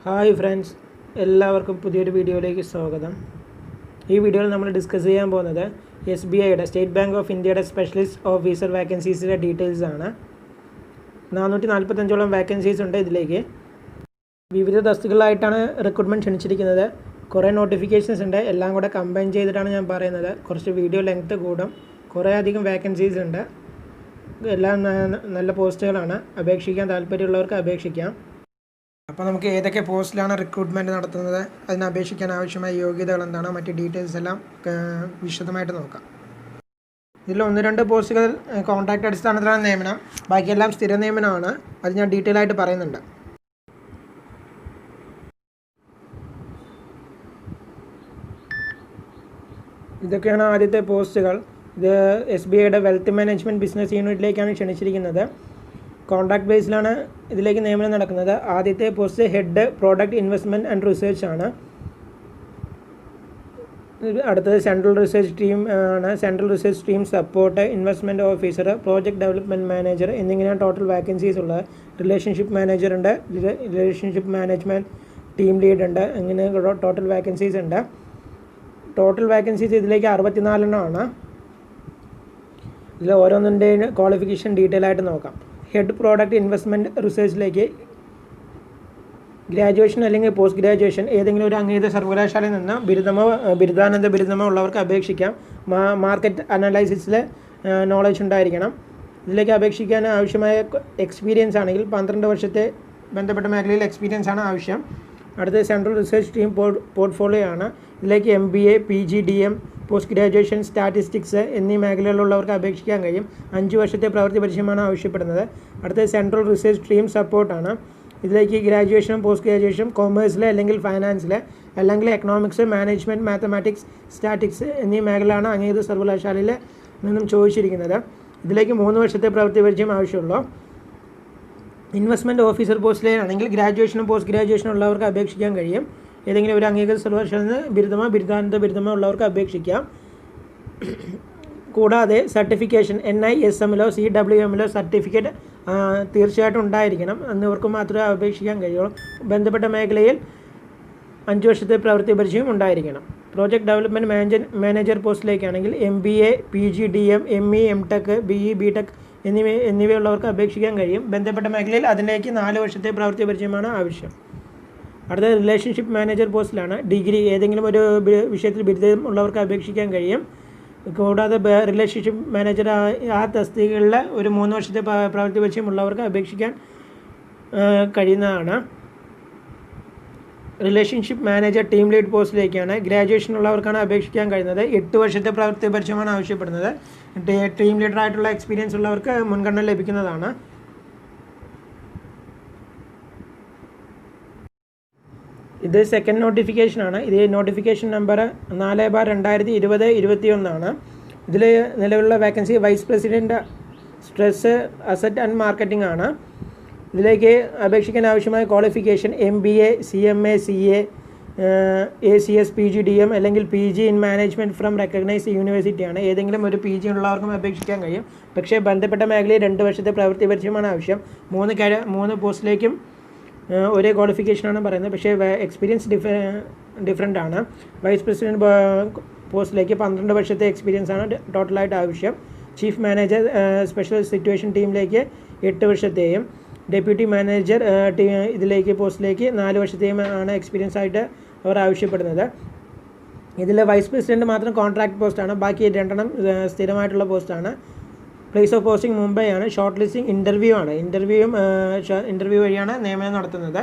Hi friends, എല്ലാവർക്കും പുതിയൊരു വീഡിയോയിലേക്ക് സ്വാഗതം. ഈ വീഡിയോയിൽ നമ്മൾ ഡിസ്കസ് ചെയ്യാൻ പോകുന്നത് SBIയുടെ സ്റ്റേറ്റ് ബാങ്ക് ഓഫ് ഇന്ത്യയുടെ സ്പെഷ്യലിസ്റ്റ് ഓഫീസർ വാക്കൻസീസിൻ്റെ ഡീറ്റെയിൽസ് ആണ്. 445ഓളം വാക്കൻസീസ് ഉണ്ട്. ഇതിലേക്ക് വിവിധ തസ്തികകളായിട്ടാണ് റിക്രൂട്ട്മെൻറ്റ് ക്ഷണിച്ചിരിക്കുന്നത്. കുറേ നോട്ടിഫിക്കേഷൻസ് ഉണ്ട്. എല്ലാം കൂടെ കമ്പൈൻ ചെയ്തിട്ടാണ് ഞാൻ പറയുന്നത്. കുറച്ച് വീഡിയോ ലെങ്ത്ത് കൂടും. കുറേ അധികം വാക്കൻസീസ് ഉണ്ട്. എല്ലാം നല്ല പോസ്റ്റുകളാണ്. അപേക്ഷിക്കാൻ താല്പര്യമുള്ളവർക്ക് അപേക്ഷിക്കാം. അപ്പോൾ നമുക്ക് ഏതൊക്കെ പോസ്റ്റിലാണ് റിക്രൂട്ട്മെൻറ്റ് നടത്തുന്നത്, അതിന് അപേക്ഷിക്കാൻ ആവശ്യമായ യോഗ്യതകൾ എന്താണ്, മറ്റ് ഡീറ്റെയിൽസ് എല്ലാം വിശദമായിട്ട് നോക്കാം. ഇതിൽ 1-2 പോസ്റ്റുകൾ കോൺട്രാക്ട് അടിസ്ഥാനത്തിലാണ് നിയമനം, ബാക്കിയെല്ലാം സ്ഥിര നിയമനമാണ്. അത് ഞാൻ ഡീറ്റെയിൽ ആയിട്ട് പറയുന്നുണ്ട്. ഇതൊക്കെയാണ് ആദ്യത്തെ പോസ്റ്റുകൾ. ഇത് SBIയുടെ വെൽത്ത് മാനേജ്മെൻറ്റ് ബിസിനസ് യൂണിറ്റിലേക്കാണ് ക്ഷണിച്ചിരിക്കുന്നത്. കോൺട്രാക്ട് ബേസിലാണ് ഇതിലേക്ക് നിയമനം നടക്കുന്നത്. ആദ്യത്തെ post head product investment and research ആണ്. അടുത്തത് സെൻട്രൽ റിസർച്ച് ടീം ആണ്. Central research team support, investment officer, project development manager എന്നിങ്ങനെയാണ് ടോട്ടൽ വാക്കൻസീസ് ഉള്ളത്. റിലേഷൻഷിപ്പ് മാനേജർ ഉണ്ട്, റിലേഷൻഷിപ്പ് മാനേജ്മെൻറ്റ് ടീം ലീഡ് ഉണ്ട്. ഇങ്ങനെ ടോട്ടൽ വാക്കൻസീസ് ഉണ്ട്. ടോട്ടൽ വാക്കൻസീസ് ഇതിലേക്ക് 64 ആണ്. ഇതിൽ ഓരോന്നിൻ്റെയും ക്വാളിഫിക്കേഷൻ ഡീറ്റെയിൽ ആയിട്ട് നോക്കാം. ഹെഡ് പ്രോഡക്റ്റ് ഇൻവെസ്റ്റ്മെൻറ്റ് റിസർച്ചിലേക്ക് ഗ്രാജുവേഷൻ അല്ലെങ്കിൽ പോസ്റ്റ് ഗ്രാജുവേഷൻ ഏതെങ്കിലും ഒരു അംഗീകൃത സർവകലാശാലയിൽ നിന്ന് ബിരുദാനന്ദ ബിരുദമോ ഉള്ളവർക്ക് അപേക്ഷിക്കാം. മാർക്കറ്റ് അനലൈസിസിൽ നോളജ് ഉണ്ടായിരിക്കണം. ഇതിലേക്ക് അപേക്ഷിക്കാൻ ആവശ്യമായ എക്സ്പീരിയൻസ് ആണെങ്കിൽ 12 വർഷത്തെ ബന്ധപ്പെട്ട മേഖലയിൽ എക്സ്പീരിയൻസ് ആണ് ആവശ്യം. അടുത്തത് സെൻട്രൽ റിസർച്ച് ടീം പോർട്ട്ഫോളിയോ ആണ്. ഇതിലേക്ക് MBA, PG, DM, post graduation, statistics എന്നീ മേഖലകളിലുള്ളവർക്ക് അപേക്ഷിക്കാൻ കഴിയും. 5 വർഷത്തെ പ്രവൃത്തി പരിചയമാണ് ആവശ്യപ്പെടുന്നത്. അടുത്തത് സെൻട്രൽ റിസർച്ച് ടീം സപ്പോർട്ടാണ്. ഇതിലേക്ക് ഗ്രാജുവേഷനും പോസ്റ്റ് ഗ്രാജുവേഷൻ കൊമേഴ്സിൽ അല്ലെങ്കിൽ ഫൈനാൻസിൽ അല്ലെങ്കിൽ എക്കണോമിക്സ്, മാനേജ്മെൻറ്റ്, മാത്തമാറ്റിക്സ്, സ്റ്റാറ്റിക്സ് എന്നീ മേഖലയാണ് അംഗീകൃത സർവകലാശാലയിൽ നിന്നും ചോദിച്ചിരിക്കുന്നത്. ഇതിലേക്ക് 3 വർഷത്തെ പ്രവൃത്തി പരിചയം ആവശ്യമുള്ളൂ. ഇൻവെസ്റ്റ്മെൻറ്റ് ഓഫീസർ പോസ്റ്റിലാണെങ്കിൽ ഗ്രാജുവേഷനും പോസ്റ്റ് ഗ്രാജുവേഷനും ഉള്ളവർക്ക് അപേക്ഷിക്കാൻ കഴിയും. ഏതെങ്കിലും ഒരു അംഗീകൃത സർവകലാശാലയിൽ നിന്ന് ബിരുദമോ ബിരുദാനന്ദ ബിരുദമോ ഉള്ളവർക്ക് അപേക്ഷിക്കാം. കൂടാതെ സർട്ടിഫിക്കേഷൻ NISM-ലോ CWM-ലോ സർട്ടിഫിക്കറ്റ് തീർച്ചയായിട്ടും ഉണ്ടായിരിക്കണം. എന്നിവർക്ക് മാത്രമേ അപേക്ഷിക്കാൻ കഴിയുള്ളൂ. ബന്ധപ്പെട്ട മേഖലയിൽ 5 വർഷത്തെ പ്രവൃത്തി പരിചയം ഉണ്ടായിരിക്കണം. പ്രോജക്റ്റ് ഡെവലപ്മെൻറ്റ് മാനേജർ പോസ്റ്റിലേക്കാണെങ്കിൽ MBA, PG, DM, ME, MTech, BE, BTech എന്നിവയുള്ളവർക്ക് അപേക്ഷിക്കാൻ കഴിയും. ബന്ധപ്പെട്ട മേഖലയിൽ അതിലേക്ക് 4 വർഷത്തെ പ്രവൃത്തി പരിചയമാണ് ആവശ്യം. അടുത്ത റിലേഷൻഷിപ്പ് മാനേജർ പോസ്റ്റിലാണ്. ഡിഗ്രി ഏതെങ്കിലും ഒരു വിഷയത്തിൽ ബിരുദം ഉള്ളവർക്ക് അപേക്ഷിക്കാൻ കഴിയും. കൂടാതെ റിലേഷൻഷിപ്പ് മാനേജർ ആ തസ്തികകളിൽ ഒരു 3 വർഷത്തെ പ്രവൃത്തി പരിചയം ഉള്ളവർക്ക് അപേക്ഷിക്കാൻ കഴിയുന്നതാണ്. റിലേഷൻഷിപ്പ് മാനേജർ ടീം ലീഡ് പോസ്റ്റിലേക്കാണ്. ഗ്രാജുവേഷൻ ഉള്ളവർക്കാണ് അപേക്ഷിക്കാൻ കഴിയുന്നത്. 8 വർഷത്തെ പ്രവൃത്തി പരിചയമാണ് ആവശ്യപ്പെടുന്നത്. ടീം ലീഡറായിട്ടുള്ള എക്സ്പീരിയൻസ് ഉള്ളവർക്ക് മുൻഗണന ലഭിക്കുന്നതാണ്. ഇത് സെക്കൻഡ് നോട്ടിഫിക്കേഷനാണ്. ഇത് നോട്ടിഫിക്കേഷൻ നമ്പർ 4/2020-21 ആണ്. ഇതിൽ നിലവിലുള്ള vacancy vice president stress asset and marketing ആണ്. ഇതിലേക്ക് അപേക്ഷിക്കാൻ ആവശ്യമായ qualification MBA, CMA, CA, ACS, PG, DM അല്ലെങ്കിൽ PG in management from recognised യൂണിവേഴ്സിറ്റിയാണ്. ഏതെങ്കിലും ഒരു PG ഉള്ളവർക്കും അപേക്ഷിക്കാൻ കഴിയും. പക്ഷേ ബന്ധപ്പെട്ട മേഖലയിൽ 2 വർഷത്തെ പ്രവൃത്തി പരിചയമാണ് ആവശ്യം. 3 പോസ്റ്റിലേക്കും ഒരേ ക്വാളിഫിക്കേഷനാണ് പറയുന്നത്. പക്ഷേ എക്സ്പീരിയൻസ് ഡിഫറെൻ്റ് ആണ്. വൈസ് പ്രസിഡൻറ്റ് പോസ്റ്റിലേക്ക് 12 വർഷത്തെ എക്സ്പീരിയൻസ് ആണ് ടോട്ടലായിട്ട് ആവശ്യം. ചീഫ് മാനേജർ സ്പെഷ്യൽ സിറ്റുവേഷൻ ടീമിലേക്ക് 8 വർഷത്തെയും ഡെപ്യൂട്ടി മാനേജർ ഇതിലേക്ക് പോസ്റ്റിലേക്ക് 4 വർഷത്തെയും ആണ് എക്സ്പീരിയൻസ് ആയിട്ട് അവർ ആവശ്യപ്പെടുന്നത്. ഇതിൽ വൈസ് പ്രസിഡൻറ്റ് മാത്രം കോൺട്രാക്ട് പോസ്റ്റാണ്. ബാക്കി 2 സ്ഥിരമായിട്ടുള്ള പോസ്റ്റാണ്. പ്ലേസ് ഓഫ് പോസ്റ്റിംഗ് മുംബൈ ആണ്. ഷോർട്ട് ലിസ്റ്റിംഗ് ഇൻ്റർവ്യൂ ആണ്. ഇൻ്റർവ്യൂ വഴിയാണ് നിയമനം നടത്തുന്നത്.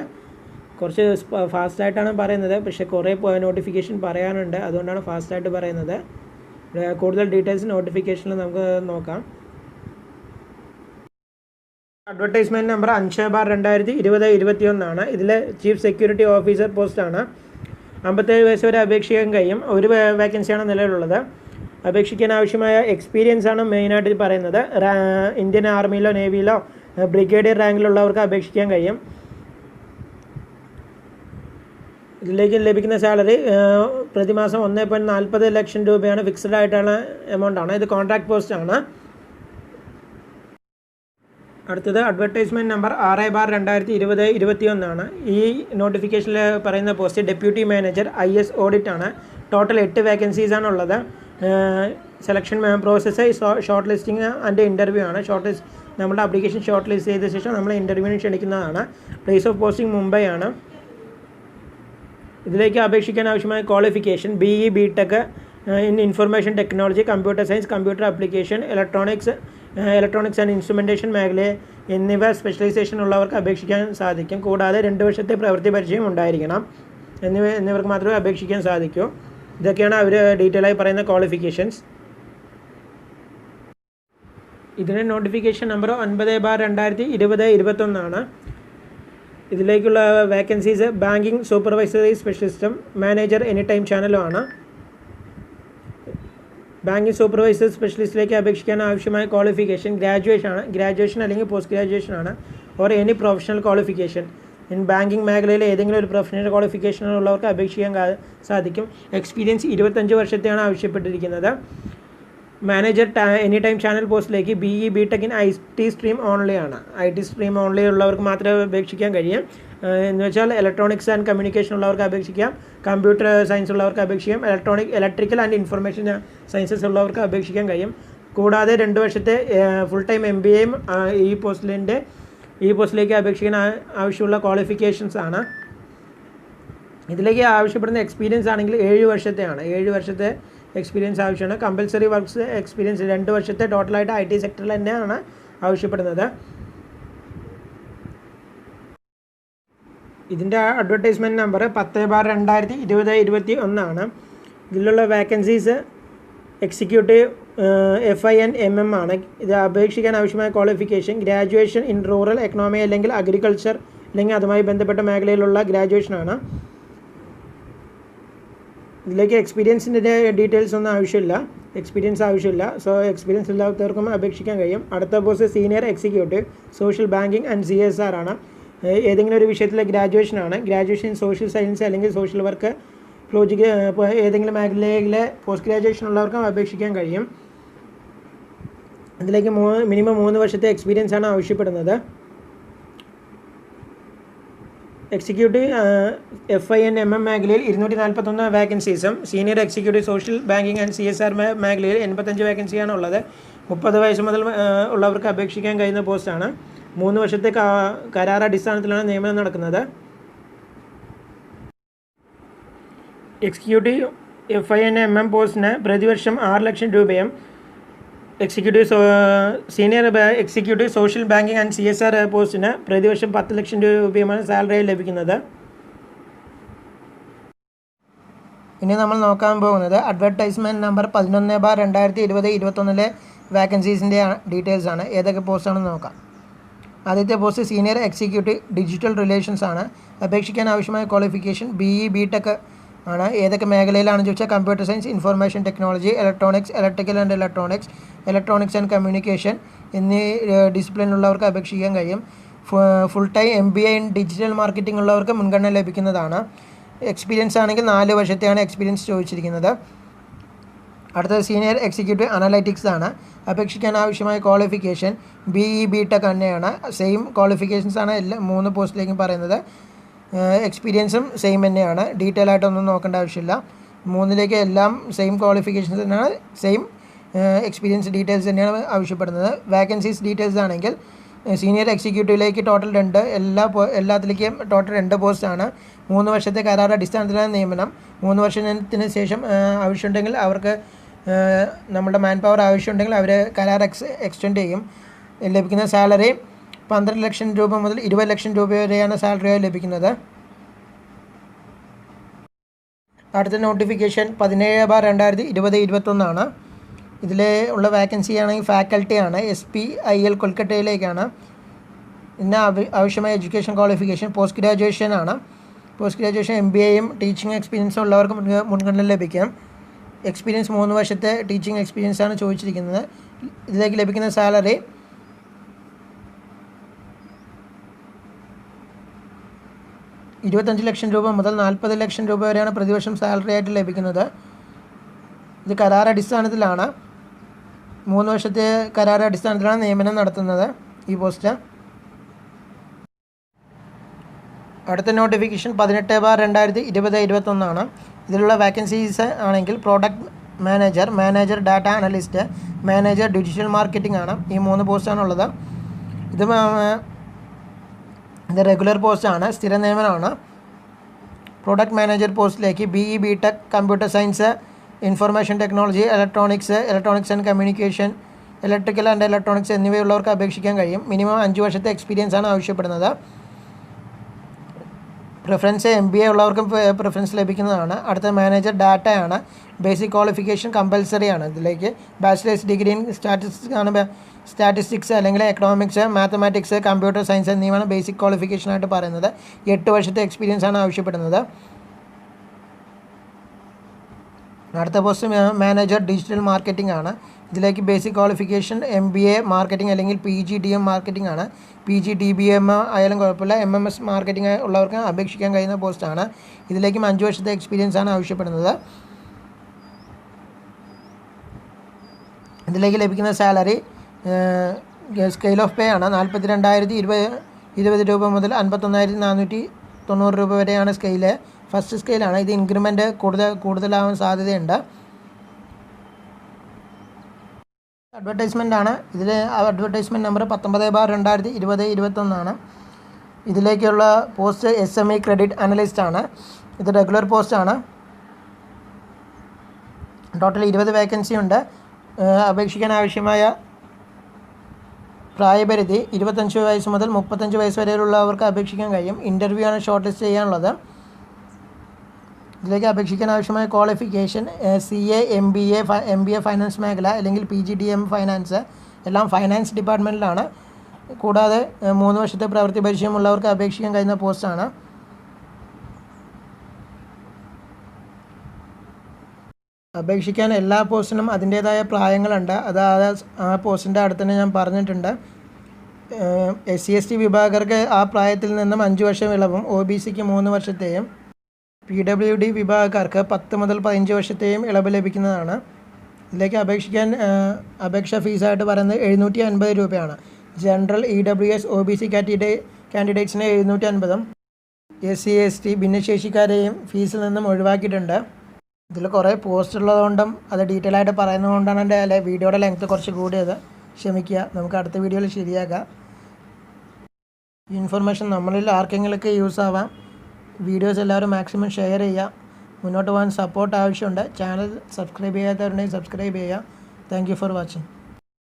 കുറച്ച് ഫാസ്റ്റായിട്ടാണ് പറയുന്നത്. പക്ഷേ കുറേ നോട്ടിഫിക്കേഷൻ പറയാനുണ്ട്. അതുകൊണ്ടാണ് ഫാസ്റ്റായിട്ട് പറയുന്നത്. കൂടുതൽ ഡീറ്റെയിൽസ് നോട്ടിഫിക്കേഷനിൽ നമുക്ക് നോക്കാം. അഡ്വർടൈസ്മെൻറ്റ് നമ്പർ 5/2020-21 ആണ്. ഇതിൽ ചീഫ് സെക്യൂരിറ്റി ഓഫീസർ പോസ്റ്റാണ്. 57 വയസ്സ് വരെ അപേക്ഷിക്കാൻ കഴിയും. ഒരു വേക്കൻസിയാണ് നിലവിലുള്ളത്. അപേക്ഷിക്കാൻ ആവശ്യമായ എക്സ്പീരിയൻസ് ആണ് മെയിനായിട്ട് പറയുന്നത്. ഇന്ത്യൻ ആർമിയിലോ നേവിയിലോ ബ്രിഗേഡിയർ റാങ്കിലുള്ളവർക്ക് അപേക്ഷിക്കാൻ കഴിയും. ഇതിലേക്ക് ലഭിക്കുന്ന സാലറി പ്രതിമാസം 1.40 ലക്ഷം രൂപയാണ്. ഫിക്സഡ് ആയിട്ടുള്ള എമൗണ്ട് ആണ്. ഇത് കോൺട്രാക്ട് പോസ്റ്റ് ആണ്. അടുത്തത് അഡ്വർടൈസ്മെൻറ്റ് നമ്പർ 6/2021 ഈ നോട്ടിഫിക്കേഷനിൽ പറയുന്ന post deputy manager IS audit ആണ്. ടോട്ടൽ 8 വേക്കൻസീസ് ആണ് ഉള്ളത്. Selection process short listing and interview ആണ്. നമ്മുടെ ആപ്ലിക്കേഷൻ ഷോർട്ട് ലിസ്റ്റ് ചെയ്ത ശേഷം നമ്മൾ ഇൻ്റർവ്യൂവിന് ക്ഷണിക്കുന്നതാണ്. പ്ലേസ് ഓഫ് പോസ്റ്റിംഗ് മുംബൈ ആണ്. ഇതിലേക്ക് അപേക്ഷിക്കാൻ ആവശ്യമായ qualification BE BTech in information technology, computer science, computer application, electronics and instrumentation മേഖല എന്നിവ സ്പെഷ്യലൈസേഷൻ ഉള്ളവർക്ക് അപേക്ഷിക്കാൻ സാധിക്കും. കൂടാതെ 2 വർഷത്തെ പ്രവൃത്തി പരിചയം ഉണ്ടായിരിക്കണം. എന്നിവർക്ക് മാത്രമേ അപേക്ഷിക്കാൻ സാധിക്കൂ. ഇതൊക്കെയാണ് അവർ ഡീറ്റെയിൽ ആയി പറയുന്ന ക്വാളിഫിക്കേഷൻസ്. ഇതിന് നോട്ടിഫിക്കേഷൻ നമ്പർ 9/2021 ആണ്. ഇതിലേക്കുള്ള വേക്കൻസീസ് ബാങ്കിങ് സൂപ്പർവൈസറി സ്പെഷ്യലിസ്റ്റും മാനേജർ എനി ടൈം ചാനലുമാണ്. ബാങ്കിങ് സൂപ്പർവൈസർ സ്പെഷ്യലിസ്റ്റിലേക്ക് അപേക്ഷിക്കാൻ ആവശ്യമായ ക്വാളിഫിക്കേഷൻ ഗ്രാജുവേഷൻ അല്ലെങ്കിൽ പോസ്റ്റ് ഗ്രാജുവേഷൻ ആണ്. Or any professional qualification in banking മേഖലയിൽ ഏതെങ്കിലും ഒരു പ്രൊഫഷണൽ ക്വാളിഫിക്കേഷൻ ഉള്ളവർക്ക് അപേക്ഷിക്കാൻ സാധിക്കും. എക്സ്പീരിയൻസ് 25 വർഷത്തെയാണ് ആവശ്യപ്പെട്ടിരിക്കുന്നത്. മാനേജർ എനി ടൈം ചാനൽ പോസ്റ്റിലേക്ക് BE BTech in IT stream only ആണ്. IT സ്ട്രീം ഓൺലി ഉള്ളവർക്ക് മാത്രമേ അപേക്ഷിക്കാൻ കഴിയും. എന്ന് വെച്ചാൽ ഇലക്ട്രോണിക്സ് ആൻഡ് കമ്മ്യൂണിക്കേഷൻ ഉള്ളവർക്ക് അപേക്ഷിക്കാം, കമ്പ്യൂട്ടർ സയൻസ് ഉള്ളവർക്ക് അപേക്ഷിക്കാം, ഇലക്ട്രിക്കൽ ആൻഡ് ഇൻഫർമേഷൻ സയൻസസ് ഉള്ളവർക്ക് അപേക്ഷിക്കാൻ കഴിയും. കൂടാതെ 2 വർഷത്തെ ഫുൾ ടൈം MBAയും ഈ പോസ്റ്റിലേക്ക് അപേക്ഷിക്കാൻ ആവശ്യമുള്ള ക്വാളിഫിക്കേഷൻസ് ആണ്. ഇതിലേക്ക് ആവശ്യപ്പെടുന്ന എക്സ്പീരിയൻസ് ആണെങ്കിൽ 7 വർഷത്തെയാണ്. 7 വർഷത്തെ എക്സ്പീരിയൻസ് ആവശ്യമാണ്. കമ്പൽസറി വർക്ക്സ് എക്സ്പീരിയൻസ് 2 വർഷത്തെ ടോട്ടലായിട്ട് IT സെക്ടറിൽ തന്നെയാണ് ആവശ്യപ്പെടുന്നത്. ഇതിൻ്റെ അഡ്വർടൈസ്മെൻറ്റ് നമ്പർ 10/2021 ആണ്. ഇതിലുള്ള വേക്കൻസീസ് എക്സിക്യൂട്ടീവ് FIN/MM ആണ്. ഇത് അപേക്ഷിക്കാൻ ആവശ്യമായ qualification graduation in rural economy അല്ലെങ്കിൽ അഗ്രികൾച്ചർ അല്ലെങ്കിൽ അതുമായി ബന്ധപ്പെട്ട മേഖലയിലുള്ള ഗ്രാജുവേഷനാണ്. ഇതിലേക്ക് എക്സ്പീരിയൻസിൻ്റെ ഡീറ്റെയിൽസ് ഒന്നും ആവശ്യമില്ല. സോ എക്സ്പീരിയൻസ് ഇല്ലാത്തവർക്കും അപേക്ഷിക്കാൻ കഴിയും. അടുത്ത post senior executive social banking and CSR ആണ്. ഏതെങ്കിലും ഒരു വിഷയത്തിലെ ഗ്രാജുവേഷനാണ്. ഗ്രാജുവേഷൻ സോഷ്യൽ സയൻസ് അല്ലെങ്കിൽ സോഷ്യൽ വർക്ക് ലോജിക്ക് ഏതെങ്കിലും മേഖലയിലെ പോസ്റ്റ് ഗ്രാജുവേഷൻ ഉള്ളവർക്കും അപേക്ഷിക്കാൻ കഴിയും. ഇതിലേക്ക് മിനിമം 3 വർഷത്തെ എക്സ്പീരിയൻസ് ആണ് ആവശ്യപ്പെടുന്നത്. എക്സിക്യൂട്ടീവ് FIN/MM മേഖലയിൽ 241 വേക്കൻസീസും senior executive social banking and CSR മേഖലയിൽ 85 വേക്കൻസിയാണ് ഉള്ളത്. 30 വയസ്സ് മുതൽ ഉള്ളവർക്ക് അപേക്ഷിക്കാൻ കഴിയുന്ന പോസ്റ്റാണ്. 3 വർഷത്തെ കരാർ അടിസ്ഥാനത്തിലാണ് നിയമനം നടക്കുന്നത്. എക്സിക്യൂട്ടീവ് FIN/MM പോസ്റ്റിന് പ്രതിവർഷം 6 ലക്ഷം രൂപയും senior executive social banking and CSR പോസ്റ്റിന് പ്രതിവർഷം 10 ലക്ഷം രൂപയുമാണ് സാലറി ലഭിക്കുന്നത്. ഇനി നമ്മൾ നോക്കാൻ പോകുന്നത് അഡ്വർടൈസ്മെൻറ്റ് നമ്പർ 11/2021 വേക്കൻസീസിൻ്റെ ഡീറ്റെയിൽസ് ആണ്. ഏതൊക്കെ പോസ്റ്റാണെന്ന് നോക്കാം. ആദ്യത്തെ post senior executive digital relations ആണ്. അപേക്ഷിക്കാൻ ആവശ്യമായ ക്വാളിഫിക്കേഷൻ BE BTech ആണ്. ഏതൊക്കെ മേഖലയിലാണെന്ന് ചോദിച്ചാൽ computer science, information technology, electrical and electronics and communication എന്നീ ഡിസിപ്ലിനുള്ളവർക്ക് അപേക്ഷിക്കാൻ കഴിയും. Full time MBA in digital marketing ഉള്ളവർക്ക് മുൻഗണന ലഭിക്കുന്നതാണ്. എക്സ്പീരിയൻസ് ആണെങ്കിൽ 4 വർഷത്തെയാണ് എക്സ്പീരിയൻസ് ചോദിച്ചിരിക്കുന്നത്. അടുത്തത് സീനിയർ എക്സിക്യൂട്ടീവ് അനലൈറ്റിക്സ് ആണ്. അപേക്ഷിക്കാൻ ആവശ്യമായ ക്വാളിഫിക്കേഷൻ BE BTech തന്നെയാണ്. സെയിം ക്വാളിഫിക്കേഷൻസ് ആണ് എല്ലാ 3 പോസ്റ്റിലേക്കും പറയുന്നത്. എക്സ്പീരിയൻസും സെയിം തന്നെയാണ്. ഡീറ്റെയിൽ ആയിട്ടൊന്നും നോക്കേണ്ട ആവശ്യമില്ല. 3ലേക്ക് എല്ലാം സെയിം ക്വാളിഫിക്കേഷൻസ് തന്നെയാണ്. സെയിം എക്സ്പീരിയൻസ് ഡീറ്റെയിൽസ് തന്നെയാണ് ആവശ്യപ്പെടുന്നത്. വേക്കൻസീസ് ഡീറ്റെയിൽസ് ആണെങ്കിൽ സീനിയർ എക്സിക്യൂട്ടീവിലേക്ക് ടോട്ടൽ 2, എല്ലാത്തിലേക്കും ടോട്ടൽ 2 പോസ്റ്റാണ്. 3 വർഷത്തെ കരാർ അടിസ്ഥാനത്തിലാണ് നിയമനം. 3 വർഷത്തിന് ശേഷം ആവശ്യമുണ്ടെങ്കിൽ അവർക്ക് നമ്മുടെ മാൻ പവർ ആവശ്യമുണ്ടെങ്കിൽ അവർ കരാർ എക്സ്റ്റെൻഡ് ചെയ്യും. ലഭിക്കുന്ന സാലറി 12 ലക്ഷം രൂപ മുതൽ 20 ലക്ഷം രൂപ വരെയാണ് സാലറിയായി ലഭിക്കുന്നത്. അടുത്ത നോട്ടിഫിക്കേഷൻ 17/2021 ആണ്. ഇതിൽ ഉള്ള വേക്കൻസി ആണെങ്കിൽ ഫാക്കൽറ്റി ആണ്. SPIL കൊൽക്കത്തയിലേക്കാണ്. പിന്നെ ആവശ്യമായ എഡ്യൂക്കേഷൻ ക്വാളിഫിക്കേഷൻ പോസ്റ്റ് ഗ്രാജുവേഷൻ ആണ്. പോസ്റ്റ് ഗ്രാജുവേഷൻ MBAയും ടീച്ചിങ് എക്സ്പീരിയൻസും ഉള്ളവർക്ക് മുൻഗണന ലഭിക്കും. എക്സ്പീരിയൻസ് 3 വർഷത്തെ ടീച്ചിങ് എക്സ്പീരിയൻസ് ആണ് ചോദിച്ചിരിക്കുന്നത്. ഇതിലേക്ക് ലഭിക്കുന്ന സാലറി 25 ലക്ഷം രൂപ മുതൽ 40 ലക്ഷം രൂപ വരെയാണ് പ്രതിവർഷം സാലറി ആയിട്ട് ലഭിക്കുന്നത്. ഇത് കരാർ അടിസ്ഥാനത്തിലാണ്. 3 വർഷത്തെ കരാർ അടിസ്ഥാനത്തിലാണ് നിയമനം നടത്തുന്നത്. ഈ പോസ്റ്റ്. അടുത്ത നോട്ടിഫിക്കേഷൻ 18/2020-21 ഇതിലുള്ള വാക്കൻസീസ് ആണെങ്കിൽ product manager, manager data analyst, manager digital marketing ആണ്. ഈ 3 പോസ്റ്റാണുള്ളത്. ഇത് റെഗുലർ പോസ്റ്റാണ്, സ്ഥിര നിയമനമാണ്. പ്രോഡക്റ്റ് മാനേജർ പോസ്റ്റിലേക്ക് BE BTech, computer science, information technology, electronics and communication, electrical and electronics എന്നിവയുള്ളവർക്ക് അപേക്ഷിക്കാൻ കഴിയും. മിനിമം 5 വർഷത്തെ എക്സ്പീരിയൻസ് ആണ് ആവശ്യപ്പെടുന്നത്. പ്രിഫറൻസ് MBA ഉള്ളവർക്കും പ്രിഫറൻസ് ലഭിക്കുന്നതാണ്. അടുത്ത മാനേജർ ഡാറ്റയാണ്. ബേസിക് ക്വാളിഫിക്കേഷൻ കമ്പൽസറി ആണ്. ഇതിലേക്ക് ബാച്ചിലേഴ്സ് ഡിഗ്രി ഇൻ സ്റ്റാറ്റിസ്റ്റിക്സ് അല്ലെങ്കിൽ എക്കണോമിക്സ്, മാത്തമാറ്റിക്സ്, കമ്പ്യൂട്ടർ സയൻസ് എന്നിവയാണ് ബേസിക് ക്വാളിഫിക്കേഷനായിട്ട് പറയുന്നത്. 8 വർഷത്തെ എക്സ്പീരിയൻസ് ആണ് ആവശ്യപ്പെടുന്നത്. അടുത്ത പോസ്റ്റ് മാനേജർ ഡിജിറ്റൽ മാർക്കറ്റിംഗ് ആണ്. ഇതിലേക്ക് ബേസിക് ക്വാളിഫിക്കേഷൻ MBA മാർക്കറ്റിംഗ് അല്ലെങ്കിൽ PGDM മാർക്കറ്റിംഗ് ആണ്. PGDBM ആയാലും കുഴപ്പമില്ല. MMS മാർക്കറ്റിംഗ് ഉള്ളവർക്ക് അപേക്ഷിക്കാൻ കഴിയുന്ന പോസ്റ്റാണ്. ഇതിലേക്കും 5 വർഷത്തെ എക്സ്പീരിയൻസ് ആണ് ആവശ്യപ്പെടുന്നത്. ഇതിലേക്ക് ലഭിക്കുന്ന സാലറി സ്കെയിൽ ഓഫ് പേ ആണ്. 42,020 രൂപ മുതൽ 51,490 രൂപ വരെയാണ് സ്കെയില്. ഫസ്റ്റ് സ്കെയിലാണ്. ഇത് ഇൻക്രിമെൻറ്റ് കൂടുതലാവാൻ സാധ്യതയുണ്ട്. അഡ്വർടൈസ്മെൻ്റ് ആണ്. ഇതിൽ അഡ്വർടൈസ്മെൻറ്റ് നമ്പർ 19/2020-21 ഇതിലേക്കുള്ള പോസ്റ്റ് SME ക്രെഡിറ്റ് അനലിസ്റ്റ് ആണ്. ഇത് റെഗുലർ പോസ്റ്റാണ്. ടോട്ടൽ 20 വേക്കൻസി ഉണ്ട്. അപേക്ഷിക്കാൻ ആവശ്യമായ പ്രായപരിധി 25 വയസ്സ് മുതൽ 35 വയസ്സ് വരെയുള്ളവർക്ക് അപേക്ഷിക്കാൻ കഴിയും. ഇൻ്റർവ്യൂ ആണ് ഷോർട്ട് ലിസ്റ്റ് ചെയ്യാനുള്ളത്. ഇതിലേക്ക് അപേക്ഷിക്കാൻ ആവശ്യമായ ക്വാളിഫിക്കേഷൻ CA, MBA ഫൈനാൻസ് മേഖല അല്ലെങ്കിൽ PGDM ഫൈനാൻസ്, എല്ലാം ഫൈനാൻസ് ഡിപ്പാർട്ട്മെൻറ്റിലാണ്. കൂടാതെ 3 വർഷത്തെ പ്രവൃത്തി പരിചയമുള്ളവർക്ക് അപേക്ഷിക്കാൻ കഴിയുന്ന പോസ്റ്റാണ്. അപേക്ഷിക്കാൻ എല്ലാ പോസ്റ്റിനും അതിൻ്റേതായ പ്രായങ്ങളുണ്ട്. അതായത് ആ പോസ്റ്റിൻ്റെ അടുത്ത് തന്നെ ഞാൻ പറഞ്ഞിട്ടുണ്ട്. SC/ST വിഭാഗക്കാർക്ക് ആ പ്രായത്തിൽ നിന്നും 5 വർഷം ഇളവും, OBCക്ക് 3 വർഷത്തെയും, PWD വിഭാഗക്കാർക്ക് 10 മുതൽ 15 വർഷത്തെയും ഇളവ് ലഭിക്കുന്നതാണ്. ഇതിലേക്ക് അപേക്ഷിക്കാൻ അപേക്ഷാ ഫീസായിട്ട് പറയുന്നത് 750 രൂപയാണ്. ജനറൽ, EWS, OBC കാൻഡിഡേറ്റ്സിന് 750, SC/ST ഭിന്നശേഷിക്കാരെയും ഫീസിൽ നിന്നും ഒഴിവാക്കിയിട്ടുണ്ട്. ഇതിൽ കുറേ പോസ്റ്റ് ഉള്ളതുകൊണ്ടും അത് ഡീറ്റെയിൽ ആയിട്ട് പറയുന്നതുകൊണ്ടാണ് എൻ്റെ വീഡിയോയുടെ ലെങ്ത്ത് കുറച്ച് കൂടിയത്. ക്ഷമിക്കുക, നമുക്ക് അടുത്ത വീഡിയോയിൽ ശരിയാക്കാം. ഈ ഇൻഫർമേഷൻ നമ്മളിൽ ആർക്കെങ്കിലുമൊക്കെ യൂസ് ആവാം. വീഡിയോസ് എല്ലാവരും മാക്സിമം ഷെയർ ചെയ്യുക. മുന്നോട്ട് പോകാൻ സപ്പോർട്ട് ആവശ്യമുണ്ട്. ചാനൽ സബ്സ്ക്രൈബ് ചെയ്യാത്തവരുണ്ടെങ്കിൽ സബ്സ്ക്രൈബ് ചെയ്യുക. Thank you for watching.